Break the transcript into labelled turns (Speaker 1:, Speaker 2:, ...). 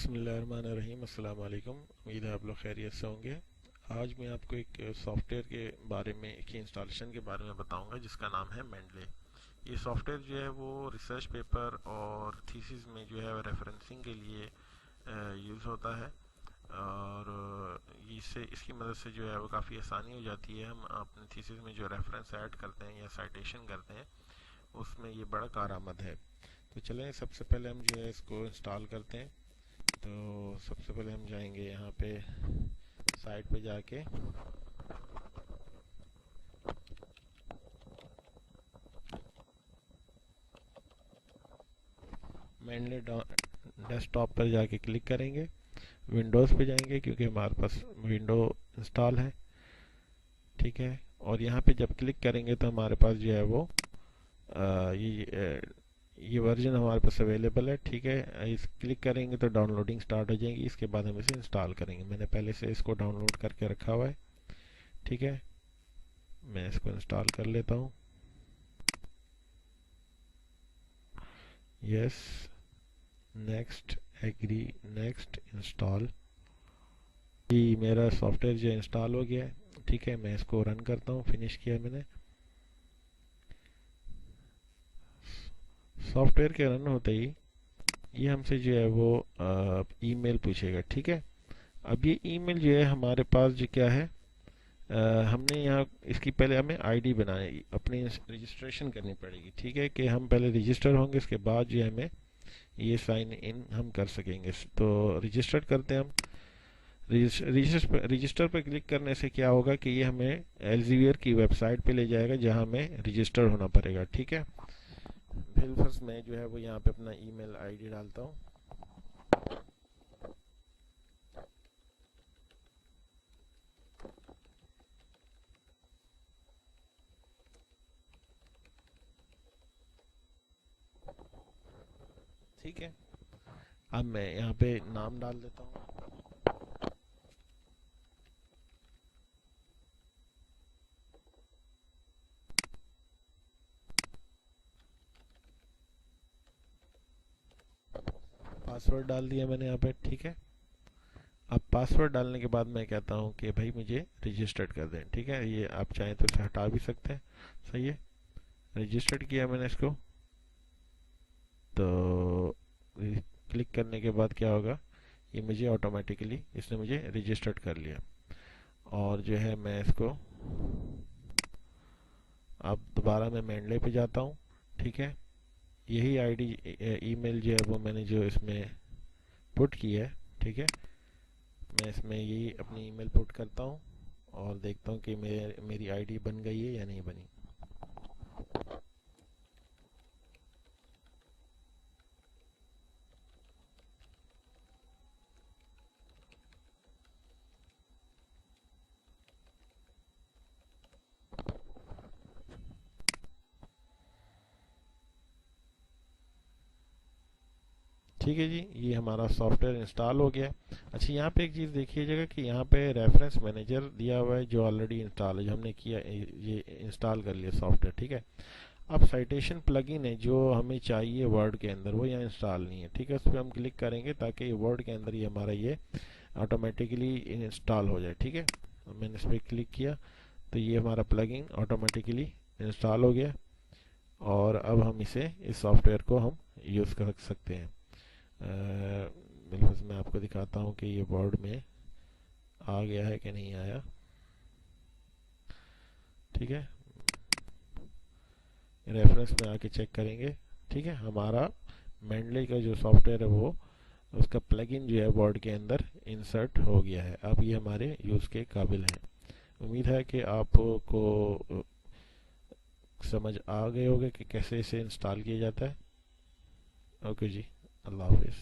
Speaker 1: बिस्मिल्लाहिर्रहमानिर्रहीम। अस्सलाम वालेकुम। उम्मीद है आप लोग खैरियत से होंगे। आज मैं आपको एक सॉफ्टवेयर के बारे में की इंस्टॉलेशन के बारे में बताऊंगा जिसका नाम है मेंडले। ये सॉफ्टवेयर जो है वो रिसर्च पेपर और थीसिस में जो है रेफरेंसिंग के लिए यूज़ होता है। और इससे इसकी मदद से जो है वो काफ़ी आसानी हो जाती है। हम अपने थीसिस में जो रेफरेंस ऐड करते हैं या साइटेशन करते हैं उसमें ये बड़ा कारआमद है। तो चलें, सबसे पहले हम जो है इसको इंस्टॉल करते हैं। तो सबसे पहले हम जाएंगे यहाँ पे साइट पे जाके मेनली डेस्कटॉप पर जाके क्लिक करेंगे। विंडोज़ पे जाएंगे क्योंकि हमारे पास विंडो इंस्टॉल है, ठीक है। और यहाँ पे जब क्लिक करेंगे तो हमारे पास जो है वो ये वर्जन हमारे पास अवेलेबल है, ठीक है। इस क्लिक करेंगे तो डाउनलोडिंग स्टार्ट हो जाएगी। इसके बाद हम इसे इंस्टॉल करेंगे। मैंने पहले से इसको डाउनलोड करके रखा हुआ है, ठीक है। मैं इसको इंस्टॉल कर लेता हूँ। Yes, next, agree, next, install. ये मेरा सॉफ्टवेयर जो इंस्टॉल हो गया है, ठीक है। मैं इसको रन करता हूँ। फिनिश किया मैंने। सॉफ्टवेयर के रन होते ही ये हमसे जो है वो ईमेल पूछेगा, ठीक है। अब ये ईमेल जो है हमारे पास जो क्या है, हमने यहाँ इसकी पहले हमें आईडी बनानी, अपनी रजिस्ट्रेशन करनी पड़ेगी, ठीक है। कि हम पहले रजिस्टर होंगे, इसके बाद जो है हमें ये साइन इन हम कर सकेंगे। तो रजिस्टर करते हैं हम। रजिस्टर पर क्लिक करने से क्या होगा कि ये हमें एल्सेवियर की वेबसाइट पे ले जाएगा जहाँ हमें रजिस्टर होना पड़ेगा, ठीक है। फिर फर्स्ट मैं जो है वो यहाँ पे अपना ईमेल आईडी डालता हूँ। ठीक है। अब मैं यहाँ पे नाम डाल देता हूँ। पासवर्ड डाल दिया मैंने यहाँ पे, ठीक है। अब पासवर्ड डालने के बाद मैं कहता हूँ कि भाई मुझे रजिस्टर्ड कर दें, ठीक है। ये आप चाहें तो इसे हटा भी सकते हैं, सही है। रजिस्टर्ड किया मैंने इसको। तो क्लिक करने के बाद क्या होगा, ये मुझे ऑटोमेटिकली इसने मुझे रजिस्टर्ड कर लिया। और जो है मैं इसको अब दोबारा मैं मेंडले पे जाता हूँ, ठीक है। यही आईडी ईमेल जो है वो मैंने जो इसमें पुट की है, ठीक है। मैं इसमें यही अपनी ईमेल पुट करता हूँ और देखता हूँ कि मेरी आईडी बन गई है या नहीं बनी। ठीक है जी, ये हमारा सॉफ्टवेयर इंस्टॉल हो गया। अच्छा, यहाँ पे एक चीज़ देखिएगा कि यहाँ पे रेफरेंस मैनेजर दिया हुआ है जो ऑलरेडी इंस्टॉल है, जो हमने किया, ये इंस्टॉल कर लिया सॉफ्टवेयर, ठीक है। अब साइटेशन प्लगइन है जो हमें चाहिए वर्ड के अंदर, वो यहाँ इंस्टॉल नहीं है, ठीक है। उस पर हम क्लिक करेंगे ताकि ये वर्ड के अंदर ही हमारा ये ऑटोमेटिकली इंस्टॉल हो जाए, ठीक है। मैंने इस पर क्लिक किया तो ये हमारा प्लगइन ऑटोमेटिकली इंस्टॉल हो गया। और अब हम इसे, इस सॉफ्टवेयर को हम यूज़ कर सकते हैं। बिल्कुल, मैं आपको दिखाता हूँ कि ये वर्ड में आ गया है कि नहीं आया, ठीक है। रेफरेंस में आके चेक करेंगे, ठीक है। हमारा मेंडले का जो सॉफ्टवेयर है वो, उसका प्लगइन जो है वर्ड के अंदर इंसर्ट हो गया है। अब ये हमारे यूज़ के काबिल है। उम्मीद है कि आपको समझ आ गए होंगे कि कैसे इसे इंस्टॉल किया जाता है। ओके जी, अल्लाह हाफिज़।